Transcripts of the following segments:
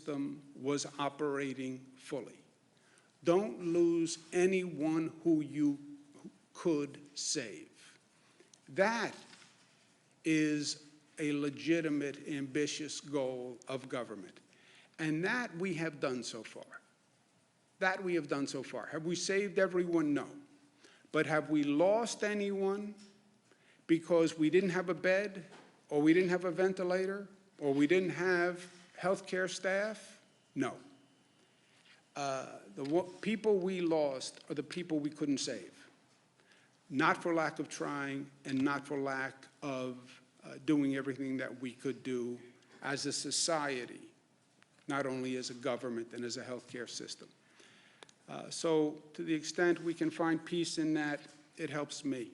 system was operating fully. Don't lose anyone who you could save. That is a legitimate, ambitious goal of government. And that we have done so far. That we have done so far. Have we saved everyone? No. But have we lost anyone because we didn't have a bed, or we didn't have a ventilator, or we didn't have healthcare staff? No. The people we lost are the people we couldn't save. Not for lack of trying, and not for lack of doing everything that we could do as a society, not only as a government and as a healthcare system. So to the extent we can find peace in that, it helps me.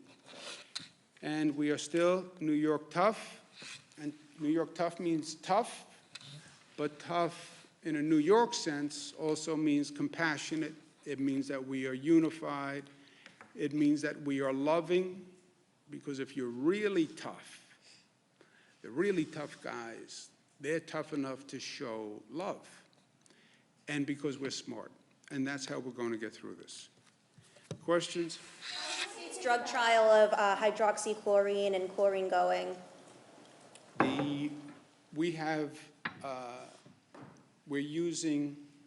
And we are still New York tough, and New York tough means tough, but tough in a New York sense also means compassionate. It means that we are unified. It means that we are loving, because if you're really tough, the really tough guys, they're tough enough to show love. And because we're smart. And that's how we're going to get through this. Questions? How's the state's drug trial of hydroxychloroquine and chlorine going?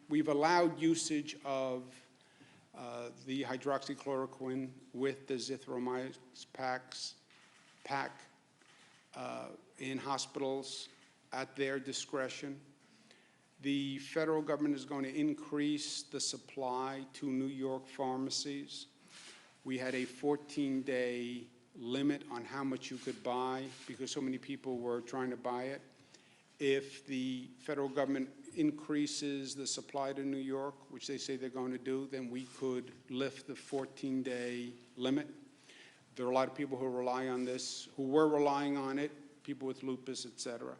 We've allowed usage of the hydroxychloroquine with the zithromycin pack in hospitals at their discretion. The federal government is going to increase the supply to New York pharmacies. We had a 14-day limit on how much you could buy because so many people were trying to buy it. If the federal government increases the supply to New York, which they say they're going to do, then we could lift the 14-day limit. There are a lot of people who rely on this, who were relying on it, people with lupus, et cetera.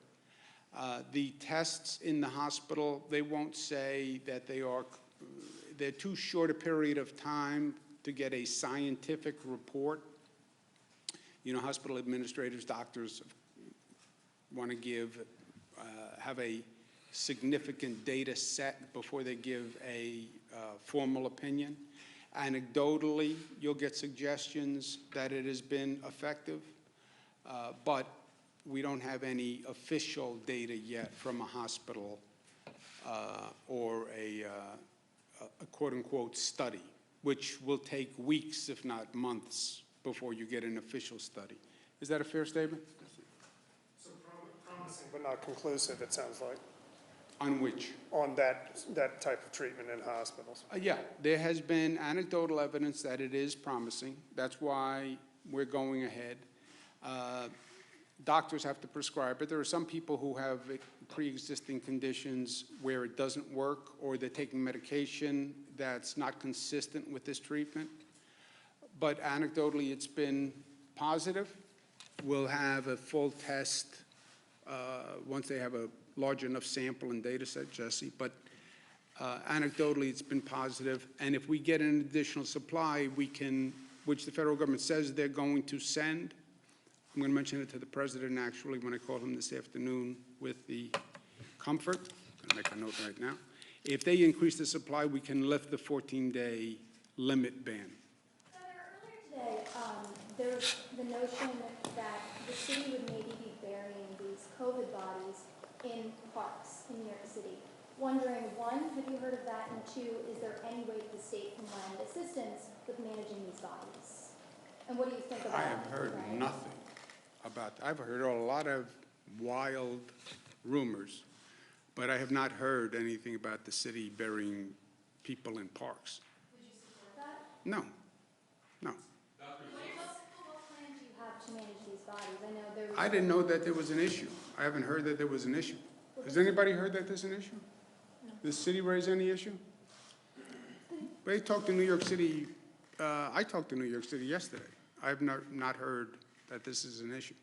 The tests in the hospital, they won't say that they're too short a period of time to get a scientific report. You know, hospital administrators, doctors want to have a significant data set before they give a formal opinion. Anecdotally, you'll get suggestions that it has been effective, but we don't have any official data yet from a hospital or a quote-unquote study, which will take weeks, if not months, before you get an official study. Is that a fair statement? So promising but not conclusive, it sounds like. On which? On that type of treatment in hospitals. Yeah, there has been anecdotal evidence that it is promising. That's why we're going ahead. Doctors have to prescribe it. There are some people who have pre-existing conditions where it doesn't work, or they're taking medication that's not consistent with this treatment. But anecdotally, it's been positive. We'll have a full test once they have a large enough sample and data set, Jesse. But anecdotally, it's been positive. And if we get an additional supply, we can, which the federal government says they're going to send. I'm going to mention it to the president, actually, when I call him this afternoon with the comfort. I'm going to make a note right now. If they increase the supply, we can lift the 14-day limit ban. Senator, earlier today, there's the notion that the city would maybe be burying these COVID bodies in parks in New York City. Wondering, one, have you heard of that? And two, is there any way that the state can lend assistance with managing these bodies? And what do you think about I have heard nothing about that. I've heard a lot of wild rumors, but I have not heard anything about the city burying people in parks. Would you support that? No, no. What plan do you have to manage these bodies? I know there was... I didn't know that there was an issue. I haven't heard that there was an issue. Has anybody heard that there's an issue? No. Does the city raise any issue? They talked to New York City. I talked to New York City yesterday. I have not heard that this is an issue.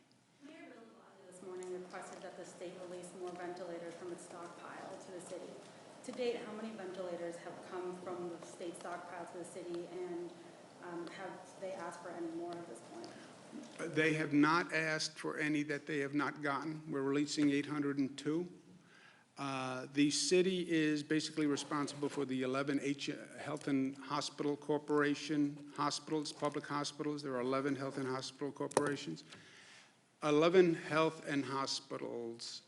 Mayor Bill de Blasio this morning requested that the state release more ventilators from its stockpile to the city. To date, how many ventilators have come from the state stockpile to the city, and have they asked for any more at this point? They have not asked for any that they have not gotten. We're releasing 802. The city is basically responsible for the 11 Health and Hospital Corporation hospitals, public hospitals. There are 11 health and hospital corporations. 11 health and hospitals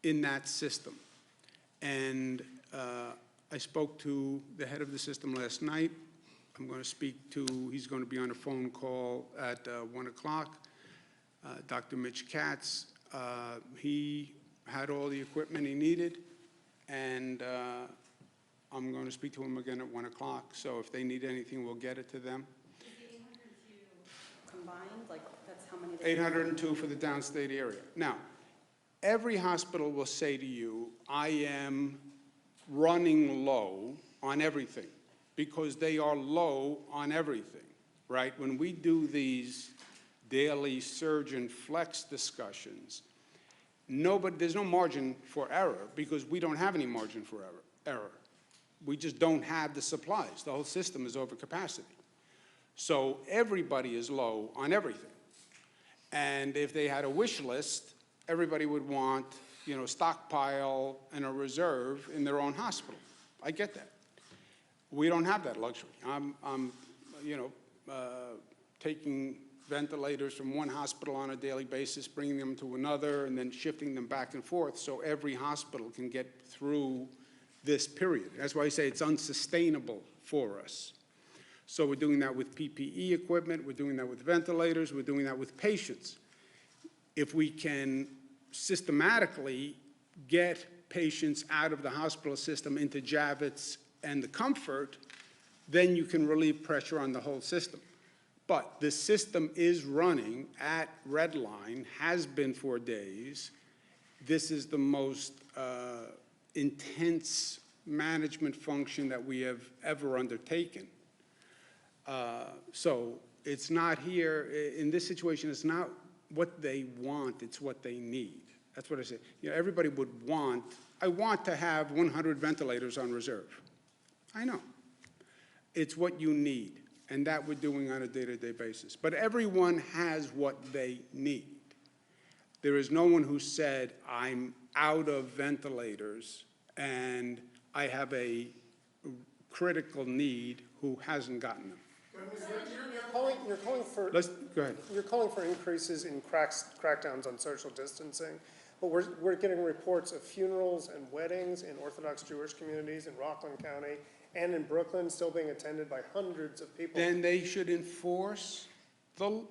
in that system. And I spoke to the head of the system last night. I'm going to speak to, he's going to be on a phone call at 1 o'clock, Dr. Mitch Katz. He had all the equipment he needed, and I'm going to speak to him again at 1 o'clock. So if they need anything, we'll get it to them. Is the 802 combined? Like, that's how many? 802 for the downstate area. Now, every hospital will say to you, I am running low on everything, because they are low on everything, right? When we do these daily surgeon flex discussions, there's no margin for error, because we don't have any margin for error. We just don't have the supplies. The whole system is over capacity. So everybody is low on everything. And if they had a wish list, everybody would want, stockpile and a reserve in their own hospital. I get that. We don't have that luxury. I'm taking ventilators from one hospital on a daily basis, bringing them to another, and then shifting them back and forth so every hospital can get through this period. That's why I say it's unsustainable for us. So we're doing that with PPE equipment, we're doing that with ventilators, we're doing that with patients. If we can systematically get patients out of the hospital system into Javits and the Comfort, then you can relieve pressure on the whole system. But the system is running at red line, has been for days. This is the most intense management function that we have ever undertaken. So it's not here, in this situation, it's not what they want, it's what they need. That's what I say. Everybody would want, I want to have 100 ventilators on reserve. I know. It's what you need, and that we're doing on a day-to-day basis. But everyone has what they need. There is no one who said, I'm out of ventilators and I have a critical need who hasn't gotten them. You're calling for. Go ahead. You're calling for increases in crackdowns on social distancing, but we're getting reports of funerals and weddings in Orthodox Jewish communities in Rockland County and in Brooklyn still being attended by hundreds of people. Then they should enforce the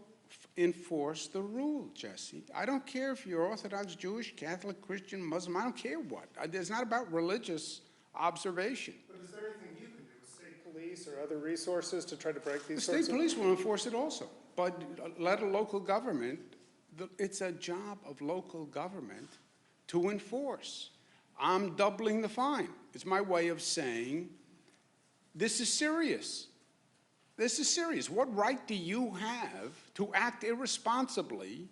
rule, Jesse. I don't care if you're Orthodox, Jewish, Catholic, Christian, Muslim. I don't care what. It's not about religious observation. But is there anything you can do with state police or other resources to try to break these The state police will enforce it also, but let a local government, it's a job of local government to enforce. I'm doubling the fine. It's my way of saying, this is serious. This is serious. What right do you have to act irresponsibly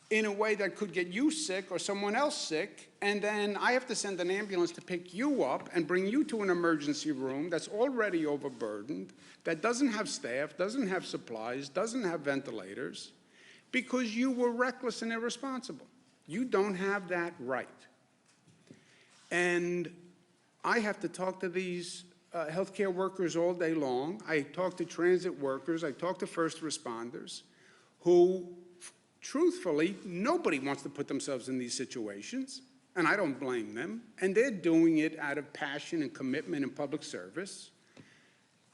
in a way that could get you sick or someone else sick, and then I have to send an ambulance to pick you up and bring you to an emergency room that's already overburdened, that doesn't have staff, doesn't have supplies, doesn't have ventilators, because you were reckless and irresponsible. You don't have that right. And I have to talk to these healthcare workers all day long. I talk to transit workers. I talk to first responders who, truthfully, nobody wants to put themselves in these situations, and I don't blame them. And they're doing it out of passion and commitment and public service.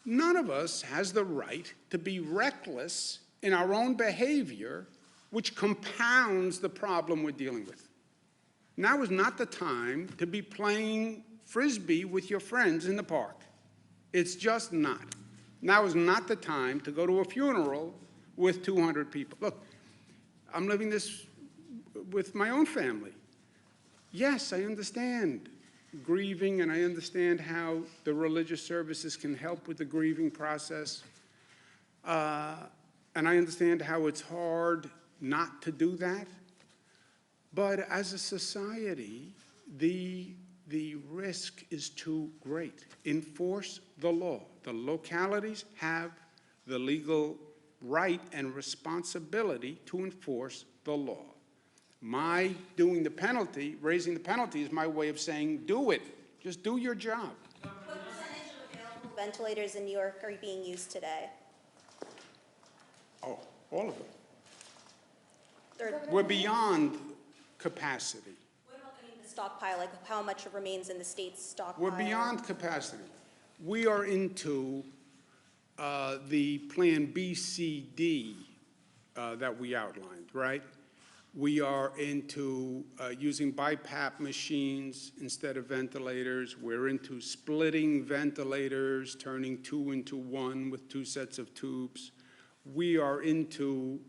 None of us has the right to be reckless in our own behavior, which compounds the problem we're dealing with. Now is not the time to be playing Frisbee with your friends in the park. It's just not. Now is not the time to go to a funeral with 200 people. Look, I'm living this with my own family. Yes, I understand grieving, and I understand how the religious services can help with the grieving process. And I understand how it's hard not to do that. But as a society, the risk is too great. Enforce the law. The localities have the legal right and responsibility to enforce the law. My doing the penalty, raising the penalty is my way of saying, do it. Just do your job. What percentage of available ventilators in New York are being used today? Oh, all of them. They're- We're beyond capacity. What about, the stockpile, like how much remains in the state's stockpile? We're beyond capacity. We are into the Plan B, C, D that we outlined, right? We are into using BiPAP machines instead of ventilators. We're into splitting ventilators, turning 2 into 1 with 2 sets of tubes. We are into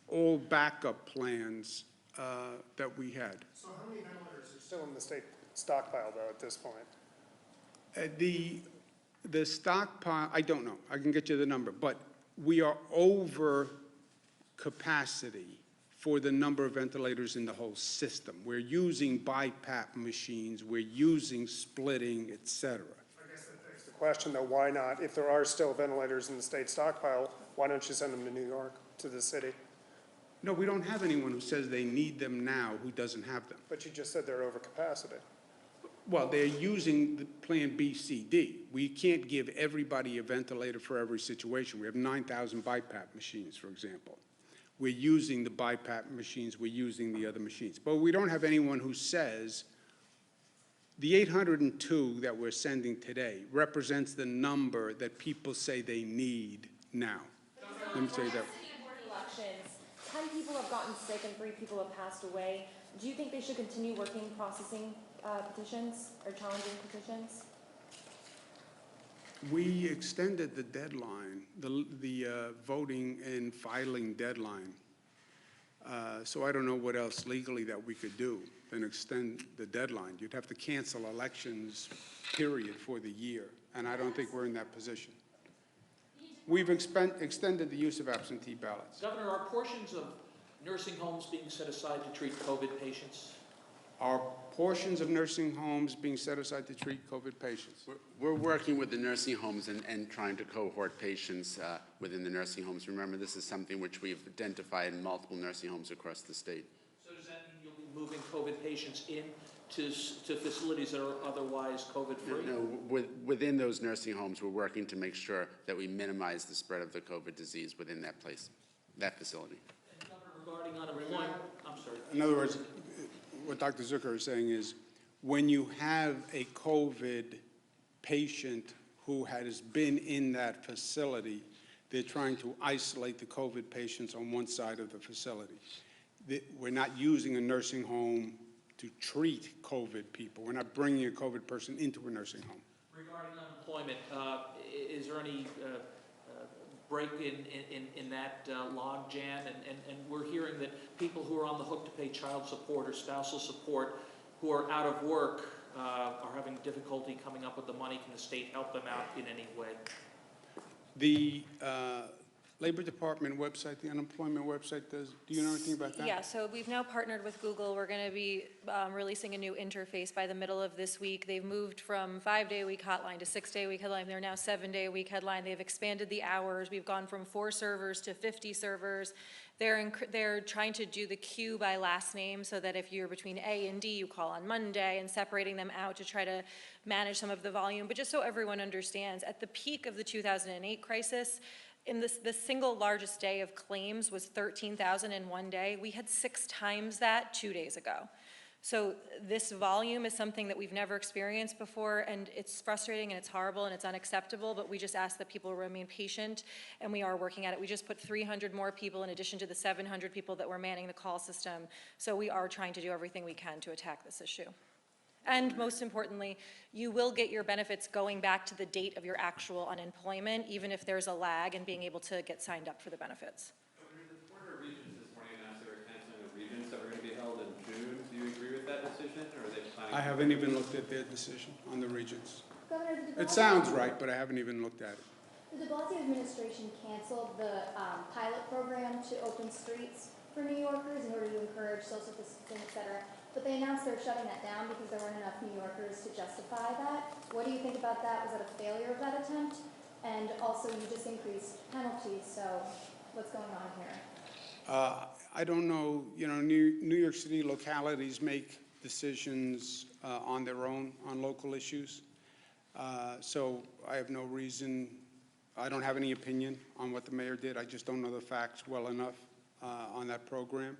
all backup plans that we had. So how many ventilators are still in the state stockpile, though, at this point? The stockpile, I don't know. I can get you the number, but we are over capacity for the number of ventilators in the whole system. We're using BiPAP machines, we're using splitting, et cetera. I guess that begs the question, though, why not, if there are still ventilators in the state stockpile, why don't you send them to New York, to the city? No, we don't have anyone who says they need them now who doesn't have them. But you just said they're over capacity. Well, they're using the Plan B, C, D. We can't give everybody a ventilator for every situation. We have 9,000 BiPAP machines, for example. We're using the BiPAP machines, we're using the other machines. But we don't have anyone who says the 802 that we're sending today represents the number that people say they need now. Let me say that. Elections, 10 people have gotten sick and 3 people have passed away. Do you think they should continue working, processing petitions or challenging petitions? We extended the deadline, the voting and filing deadline. So I don't know what else legally that we could do than extend the deadline. You'd have to cancel elections, period, for the year, and I don't think we're in that position. We've extended the use of absentee ballots. Governor, are portions of nursing homes being set aside to treat COVID patients? Are portions of nursing homes being set aside to treat COVID patients? We're working with the nursing homes and trying to cohort patients within the nursing homes. Remember, this is something which we've identified in multiple nursing homes across the state. So does that mean you'll be moving COVID patients to facilities that are otherwise COVID-free? No, within those nursing homes, we're working to make sure that we minimize the spread of the COVID disease within that place, that facility. And Governor, regarding unemployment, I'm sorry. In other words, what Dr. Zucker is saying is, when you have a COVID patient who has been in that facility, they're trying to isolate the COVID patients on one side of the facility. We're not using a nursing home to treat COVID people. We're not bringing a COVID person into a nursing home. Regarding unemployment, is there any break in that log jam? And we're hearing that people who are on the hook to pay child support or spousal support who are out of work are having difficulty coming up with the money. Can the state help them out in any way? The Labor Department website, the unemployment website, do you know anything about that? Yeah, so we've now partnered with Google. We're going to be releasing a new interface by the middle of this week. They've moved from 5-day-a-week hotline to 6-day-a-week hotline. They're now 7-day-a-week headline. They've expanded the hours. We've gone from 4 servers to 50 servers. They're trying to do the queue by last name so that if you're between A and D, you call on Monday, and separating them out to try to manage some of the volume. But just so everyone understands, at the peak of the 2008 crisis, in the single largest day of claims was 13,000 in one day. We had 6 times that 2 days ago. So this volume is something that we've never experienced before, and it's frustrating and it's horrible and it's unacceptable, but we just ask that people remain patient, and we are working at it. We just put 300 more people in addition to the 700 people that were manning the call system. So we are trying to do everything we can to attack this issue. And most importantly, you will get your benefits going back to the date of your actual unemployment, even if there's a lag in being able to get signed up for the benefits. Governor, the Board of Regents this morning announced they were canceling the regents that were going to be held in June. Do you agree with that decision, or are they planning? I haven't even looked at their decision on the regents. Governor, the It sounds right, but I haven't even looked at it. The de Blasio administration canceled the pilot program to open streets for New Yorkers in order to encourage social distancing, et cetera. But they announced they're shutting that down because there weren't enough New Yorkers to justify that. What do you think about that? Was that a failure of that attempt? And also, you just increased penalties, so what's going on here? I don't know, New York City localities make decisions on their own on local issues. So I have no reason, I don't have any opinion on what the mayor did. I just don't know the facts well enough on that program.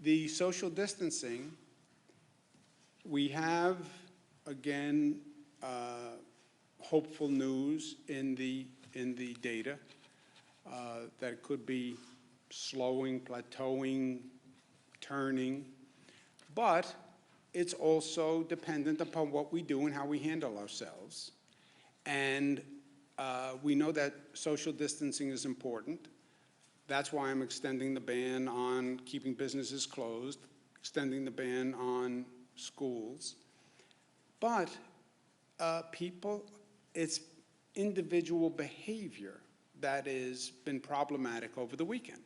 The social distancing, we have, again, hopeful news in the data that it could be slowing, plateauing, turning, but it's also dependent upon what we do and how we handle ourselves. And we know that social distancing is important. That's why I'm extending the ban on keeping businesses closed, extending the ban on schools. But it's individual behavior that has been problematic over the weekend.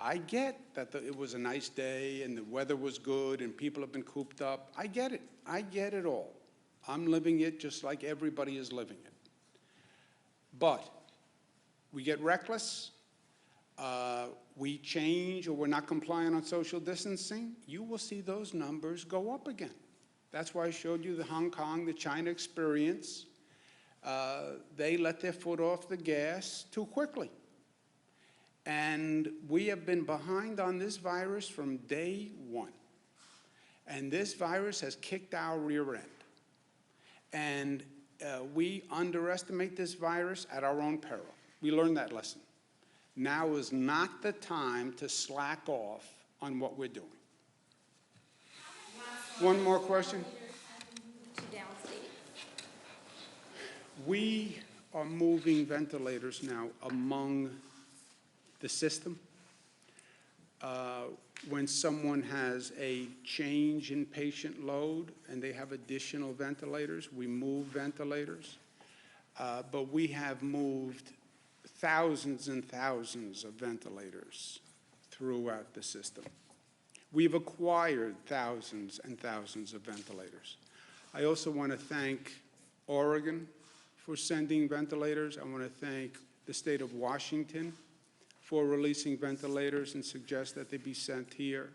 I get that it was a nice day and the weather was good and people have been cooped up. I get it. I get it all. I'm living it just like everybody is living it. But we get reckless, we change, or we're not compliant on social distancing, you will see those numbers go up again. That's why I showed you the Hong Kong, the China experience. They let their foot off the gas too quickly. And we have been behind on this virus from day one. And this virus has kicked our rear end. And we underestimate this virus at our own peril. We learned that lesson. Now is not the time to slack off on what we're doing. One more question. To downstate. We are moving ventilators now among the system. When someone has a change in patient load and they have additional ventilators, we move ventilators. But we have moved thousands and thousands of ventilators throughout the system. We've acquired thousands and thousands of ventilators. I also want to thank Oregon for sending ventilators. I want to thank the state of Washington for releasing ventilators and suggest that they be sent here.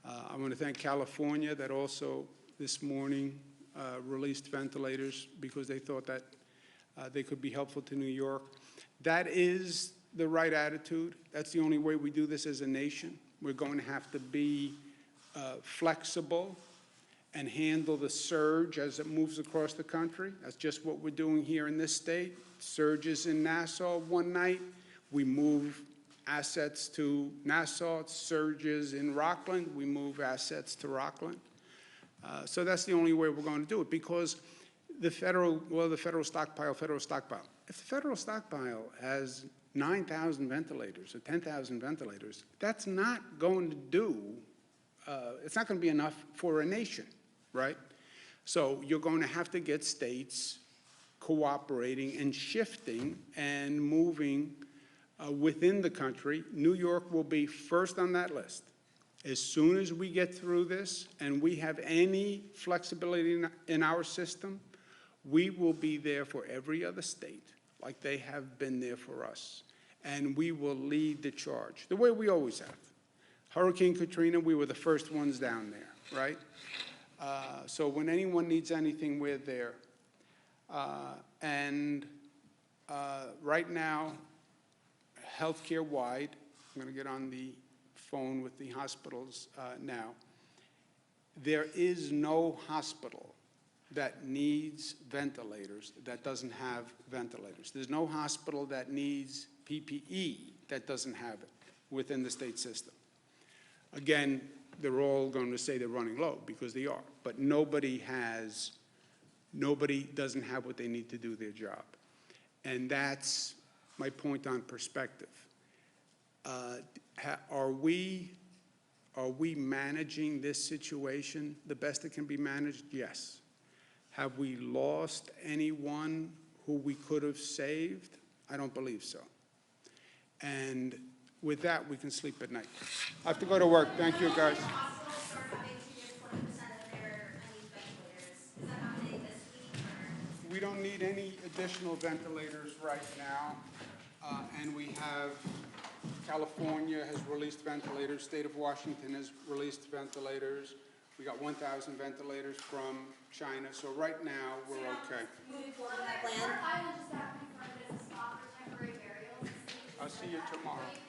I want to thank California that also this morning released ventilators because they thought that they could be helpful to New York. That is the right attitude. That's the only way we do this as a nation. We're going to have to be flexible and handle the surge as it moves across the country. That's just what we're doing here in this state. Surges in Nassau one night, we move assets to Nassau. Surges in Rockland, we move assets to Rockland. So that's the only way we're going to do it because the federal stockpile. If the federal stockpile has 9,000 ventilators or 10,000 ventilators, that's not going to do, it's not going to be enough for a nation, right? So you're going to have to get states cooperating and shifting and moving within the country. New York will be first on that list. As soon as we get through this and we have any flexibility in our system, we will be there for every other state like they have been there for us. And we will lead the charge, the way we always have. Hurricane Katrina, we were the first ones down there, right? So when anyone needs anything, we're there. Right now, healthcare-wide, I'm going to get on the phone with the hospitals now. There is no hospital that needs ventilators that doesn't have ventilators. There's no hospital that needs PPE that doesn't have it within the state system. Again, they're all going to say they're running low because they are, but nobody doesn't have what they need to do their job. And that's my point on perspective. Are we managing this situation the best it can be managed? Yes. Have we lost anyone who we could have saved? I don't believe so. And with that, we can sleep at night. I have to go to work. Thank you, guys. Hospitals are having to give 20% of their unused ventilators. Is that happening this week or? We don't need any additional ventilators right now, and we have California has released ventilators, state of Washington has released ventilators. We got 1,000 ventilators from China, so right now, we're okay. Moving forward with that plan? Island just got confirmed as a spot for temporary burials. I'll see you tomorrow.